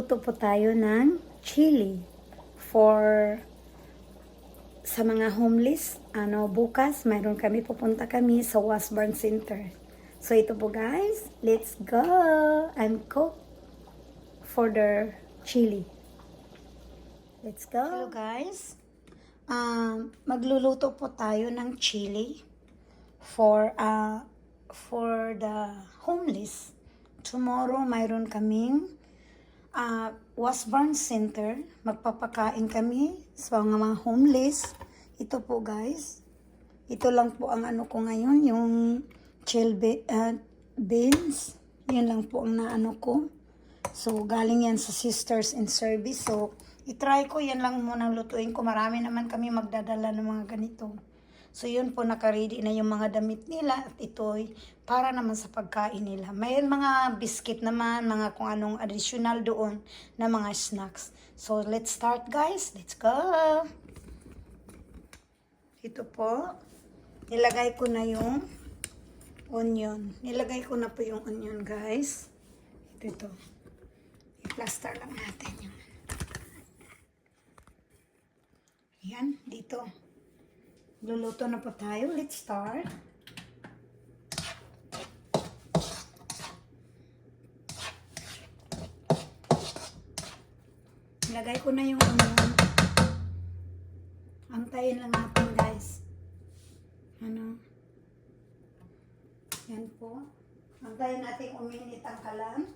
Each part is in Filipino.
Magluluto po tayo ng chili for sa mga homeless. Bukas mayroon pupunta kami sa Washburn Center. So ito po guys, let's go and cook for the chili. Let's go. Hello guys. Magluluto po tayo ng chili for the homeless. Tomorrow mayroon kaming Washburn Center. Magpapakain kami sa mga homeless. Ito po guys. Ito lang po ang ano ko ngayon, yung beans. Yan lang po ang naano ko. So galing yan sa Sisters in Service. So itry ko, yan lang muna lutuin ko. Marami naman kami magdadala ng mga ganito. So yun po, nakaready na yung mga damit nila at ito'y para naman sa pagkain nila. May mga biscuit naman, mga kung anong additional doon na mga snacks. So let's start guys, let's go! Ito po, nilagay ko na yung onion. Nilagay ko na po yung onion guys. Ito. I-plaster lang natin yung. Yan, dito. Luluto na po tayo. Let's start. Ilagay ko na yung onion. Antayin lang natin guys. Yan po. Antayin natin uminit ang kalan.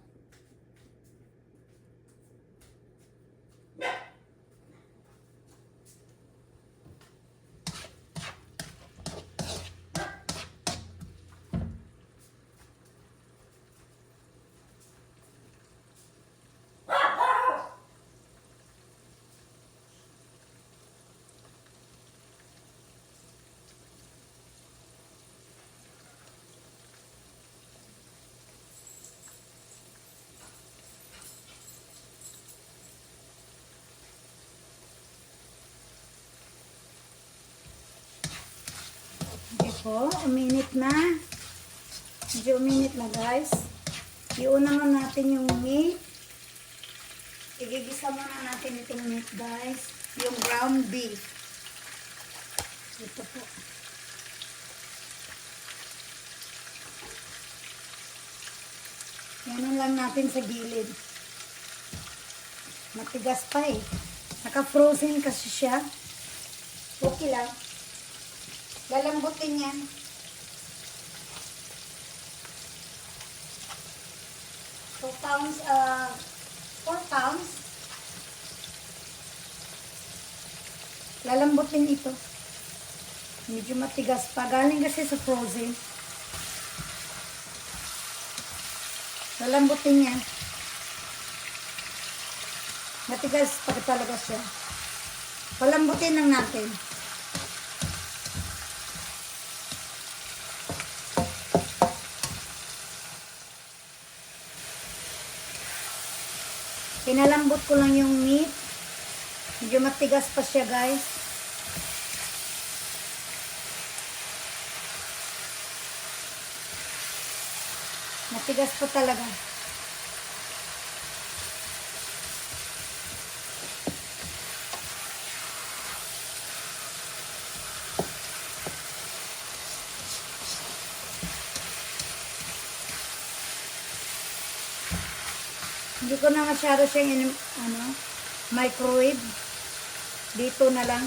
Po, uminit na. Medyo uminit na guys. Iuna mo natin yung meat. Igigisa muna natin itong meat guys. Yung ground beef. Ito po. Yan lang natin sa gilid. Matigas pa eh. Naka-frozen kasi siya. Okay lang. Lalambutin yan. 2 pounds, 4 pounds. Lalambutin ito. Medyo matigas pa. Galing kasi sa frozen. Lalambutin yan. Matigas pa talaga siya. Palambutin lang natin. Pinalambot ko lang yung meat. Medyo matigas pa siya guys. Matigas pa talaga. Hindi ko na masyado siyang microwave. Dito na lang.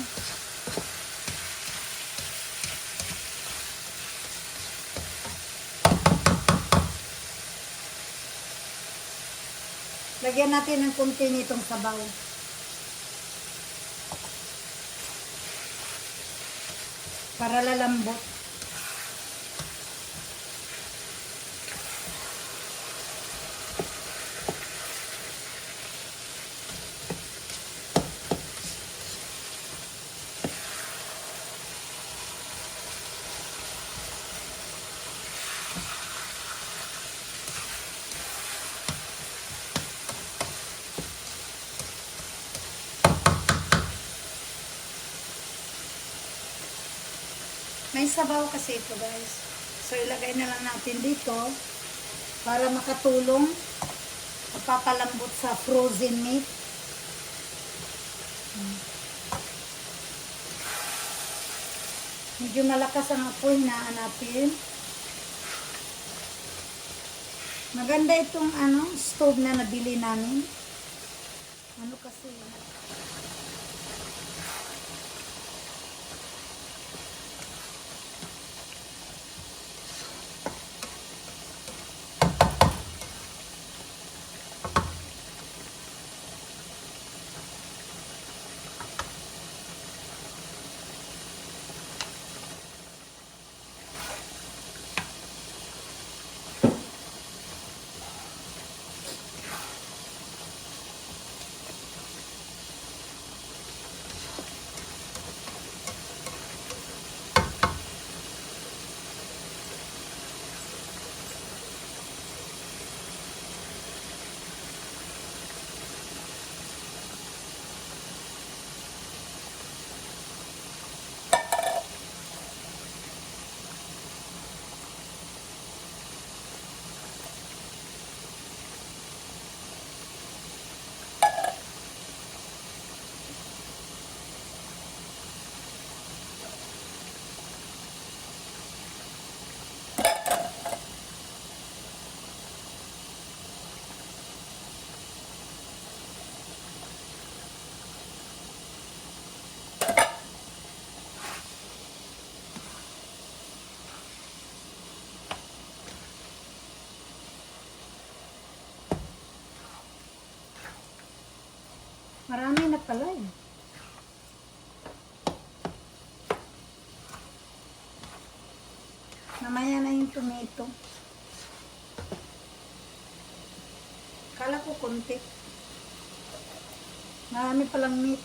Lagyan natin ng kunti nitong sabaw. Para lalambot. May sabaw kasi ito guys. So ilagay na lang natin dito para makatulong Magpapalambot sa frozen meat. Medyo malakas ang apoy na natin. Maganda itong stove na nabili namin. Ano kasi marami na pala eh. Mamaya na yung tomato. Kala ko konti. Marami palang meat.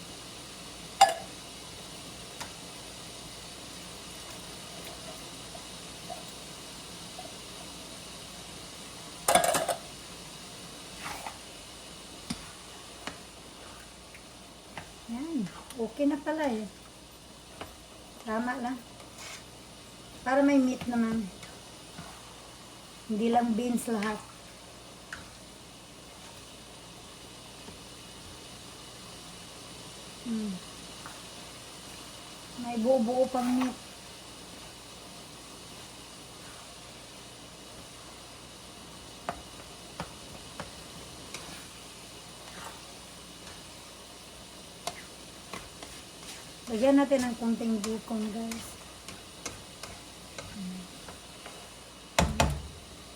Yan. Okay na pala eh. Tama lang. Para may meat naman. Hindi lang beans lahat. May buo-buo pang meat. Lagyan natin ng konting bacon, guys.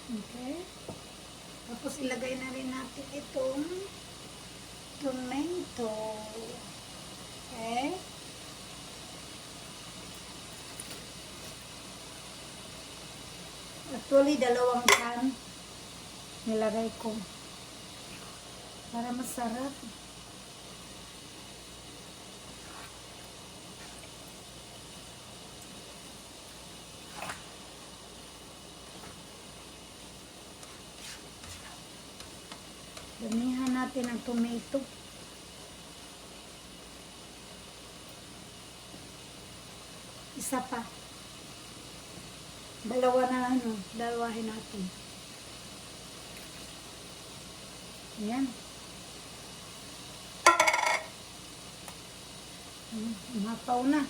Okay. Tapos ilagay na rin natin itong tomato. Okay. Actually, 2 can nilagay ko. Para masarap. Damihan natin ang tomato. Isa pa. Dalawahin natin. Ayan. Umapaw na.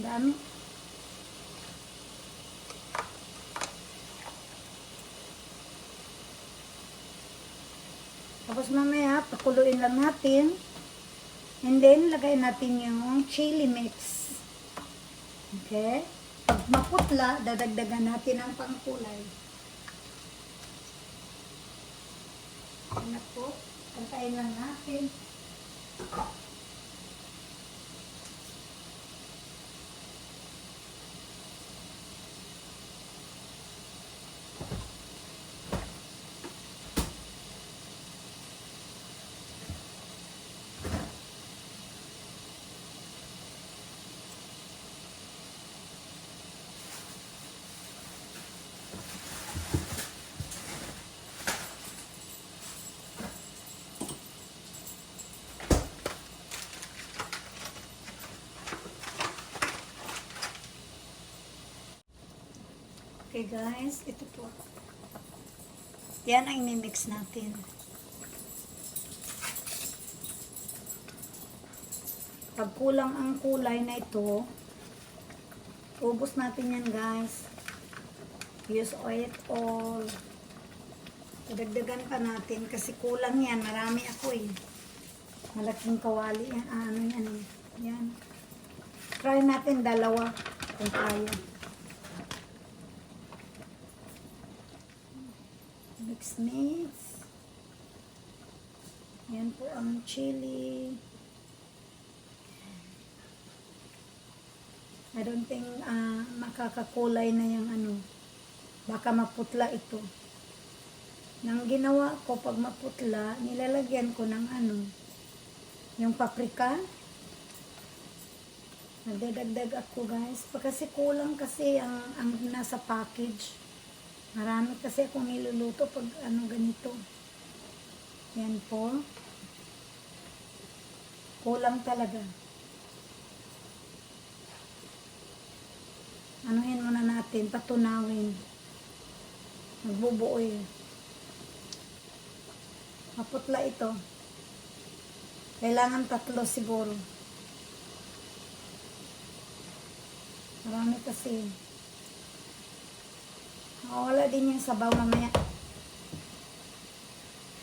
Dami. Tapos mamaya, pakuluin lang natin. And then, lagay natin yung chili mix. Okay? Pag maputla, dadagdagan natin ang pangkulay. Ano po? Kantayin lang natin. Okay guys, ito po. Yan ang mimix natin. Pag kulang ang kulay na ito, ubos natin yan guys. Use it all. Dagdagan pa natin kasi kulang yan. Marami ako eh. Malaking kawali yan. Ano yan eh. Yan. Try natin dalawa kung kaya. Mix. Yan po ang chili. I don't think makakakulay na yung ano. Baka maputla ito. Nang ginawa ko, pag maputla, nilalagyan ko ng ano, yung paprika. Nagdadagdag ako guys. Kasi kulang kasi ang nasa package. Marami kasi akong niluluto pag ano ganito. Yan po. Kulang talaga. Anuhin muna natin, patunawin. Nagbubuo eh. Maputla ito. Kailangan 3 siguro. Marami kasi. Wala din yung sabaw mamaya.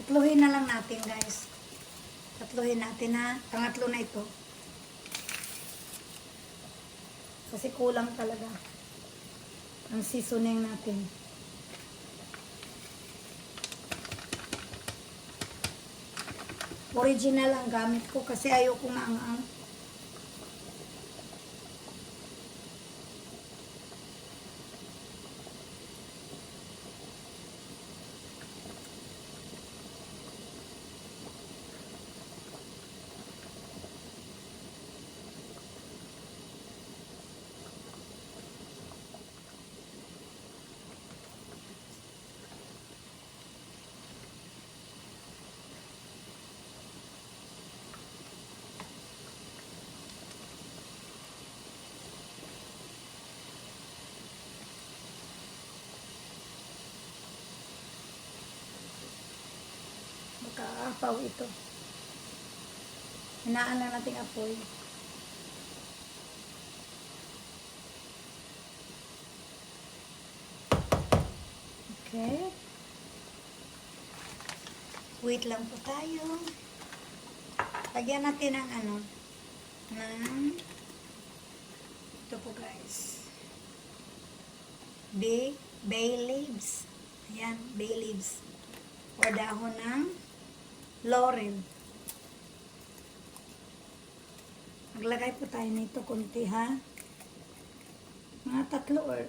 Tatluhin na lang natin guys. Tatluhin natin na. Pangatlo na ito. Kasi kulang talaga ang seasoning natin. Original ang gamit ko kasi ayoko maangang. Makaapaw ito. Hinaan lang natin apoy. Okay. Wait lang po tayo. Lagyan natin ng ano, ng ito po guys. Bay leaves. Ayan, bay leaves. O dahon ng laurel. Maglagay po tayo nito konti ha. Mga 3 or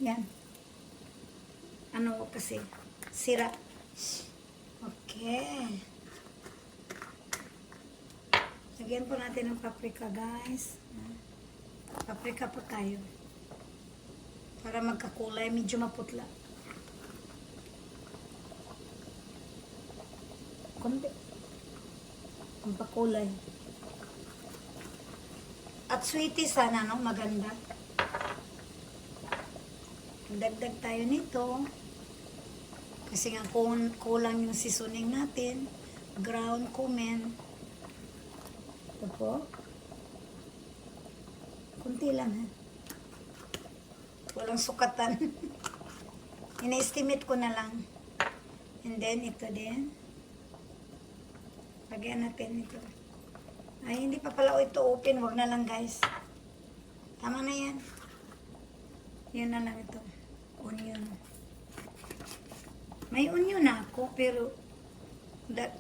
yan. Ano kasi? Sira. Okay. Lagyan po natin ng paprika guys. Paprika po tayo. Para magkakulay, medyo maputla. Konti. Ang pakulay. At sweetie sana, no? Maganda. Dagdag tayo nito. Kasi nga kulang yung seasoning natin. Ground cumin. Ito po. Kunti lang ha. Walang sukatan. Ina-estimate ko na lang. And then ito din. Lagyan natin ito. Ay, hindi pa pala ito open. Wag na lang guys. Tama na yan. Yan na lang ito. Onion. May onion na ako, pero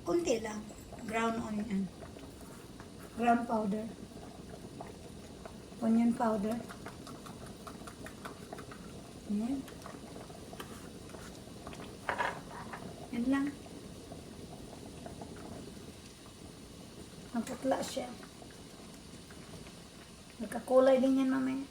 kunti lang. Ground onion. Ground powder. Onion powder. Yan. Yan lang. Naputla siya. Nagkakulay din yan mamaya.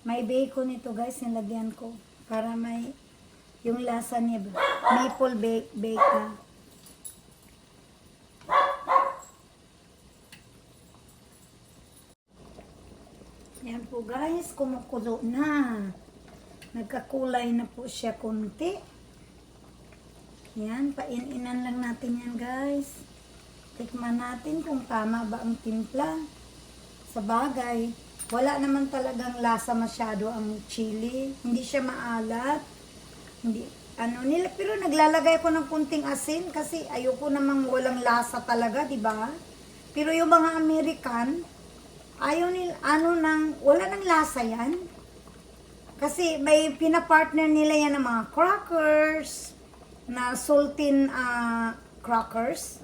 May bacon ito guys, nilagyan ko. Para may yung lasa niya. Maple bacon. po guys, kumukulo na. Nagkakulay na po siya konti. Yan, paininan lang natin yan guys. Tikman natin kung tama ba ang timpla. Sa bagay, wala naman talagang lasa masyado ang chili. Hindi siya maalat. Hindi, pero naglalagay ko ng kunting asin kasi ayoko namang walang lasa talaga, di ba? Pero yung mga American, ayaw nila, wala nang lasa yan. Kasi may pinapartner nila yan ng mga crackers, na saltin crackers.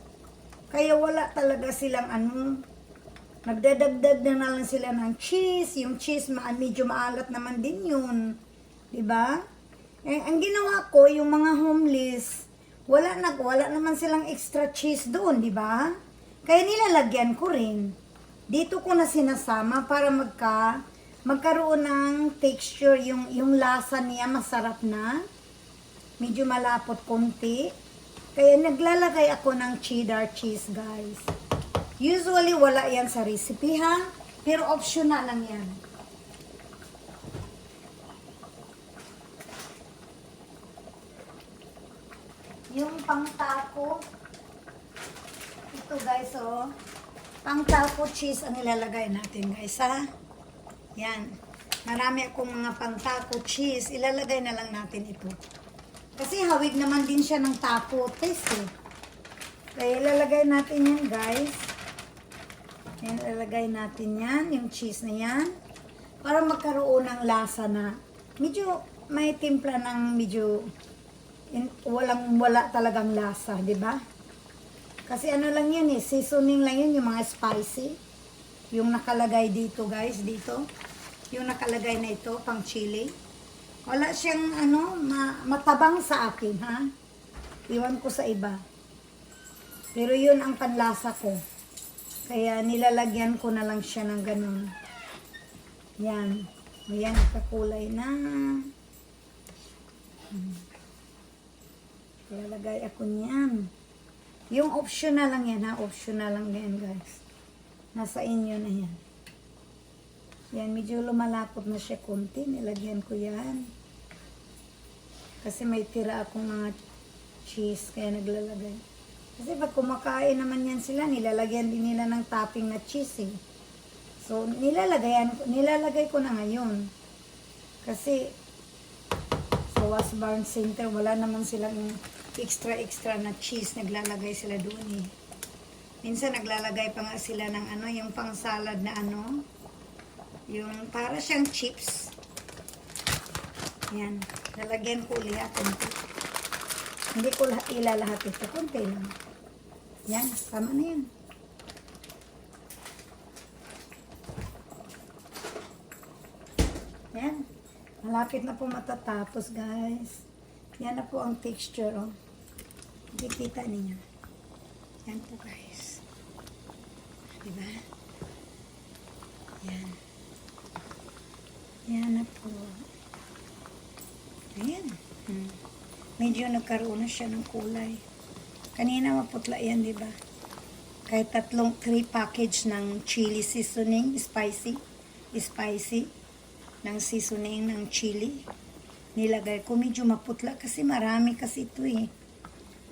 Kaya wala talaga silang nagdadagdag na lang sila ng cheese. Yung cheese, medyo maalat naman din yun. Diba? Ang ginawa ko, yung mga homeless, wala naman silang extra cheese doon, diba? Kaya nilalagyan ko rin. Dito ko na sinasama para magkaroon ng texture, yung lasa niya masarap na. Medyo malapot konti. Kaya naglalagay ako ng cheddar cheese, guys. Usually, wala yan sa recipe, ha? Pero optional lang yan. Yung pang-taco, ito guys, oh. Pang-taco cheese ang ilalagay natin, guys, ha? Yan. Marami akong mga pang-taco cheese. Ilalagay na lang natin ito. Kasi hawig naman din siya ng taco taste, eh. Kaya ilalagay natin yan, guys. Yan, ilalagay natin yan, yung cheese na yan. Para magkaroon ng lasa na medyo may timpla ng medyo wala talagang lasa, di ba? Kasi lang yun eh, seasoning lang yun, yung mga spicy. Yung nakalagay dito, guys, dito. Yung nakalagay na ito, pang chili. Wala siyang matabang sa akin, ha? Iwan ko sa iba. Pero yun ang panlasa ko. Kaya nilalagyan ko na lang siya ng ganun. Yan. Ayan, kakulay na. Ilalagay ako niyan. Yung optional lang yan, ha? Optional lang yan, guys. Nasa inyo na yan. Yan, medyo lumalapot na siya konti. Nilagyan ko yan. Kasi may tira akong mga cheese, kaya naglalagay. Kasi pag kumakain naman yan sila, nilalagyan din nila ng topping na cheese, eh. So, nilalagay ko na ngayon. Kasi, sa Wasbarn Center, wala naman silang extra na cheese. Naglalagay sila doon, eh. Minsan, naglalagay pa nga sila ng yung pang salad na yung para siyang chips. Yan. Lalagyan ko ulit konti. Hindi ko ilalahat ito. Konti lang. Yan. Tama na yan. Yan. Malapit na po matatapos, guys. Yan na po ang texture, oh. Kikita ninyo. Yan po, guys. Diba? Yan. Yan na po. Ayan. Medyo nagkaroon na siya ng kulay. Kanina maputla yan, di ba? Kahit 3 package ng chili seasoning, spicy, ng seasoning ng chili. Nilagay ko, medyo maputla kasi marami kasi ito, eh.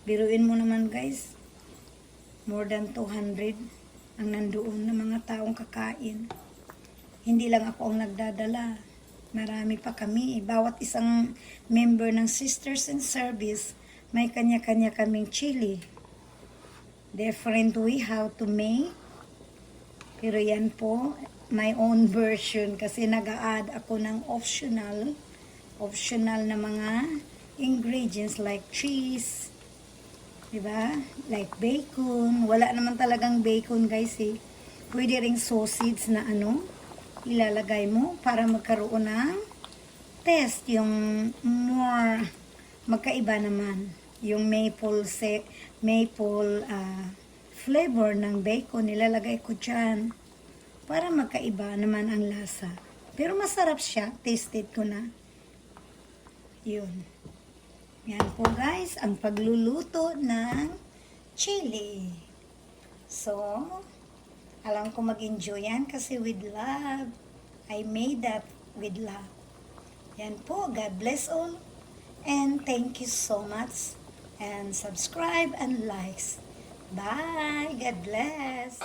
Biruin mo naman, guys. More than 200 ang nandoon na mga taong kakain. Hindi lang ako ang nagdadala. Marami pa kami. Bawat isang member ng Sisters in Service, may kanya-kanya kaming chili. Different way how to make. Pero yan po, my own version kasi nag-a-add ako ng optional na mga ingredients like cheese, diba? Like bacon. Wala naman talagang bacon, guys, eh. Pwede ring sausage na ilalagay mo para magkaroon ng taste, yung more magkaiba naman. Yung maple flavor ng bacon, nilalagay ko dyan para magkaiba naman ang lasa. Pero masarap siya, tasted ko na. Yun. Yan po, guys, ang pagluluto ng chili. So, alam ko mag-enjoy yan kasi with love. I made that with love. Yan po. God bless all. And thank you so much. And subscribe and likes. Bye. God bless.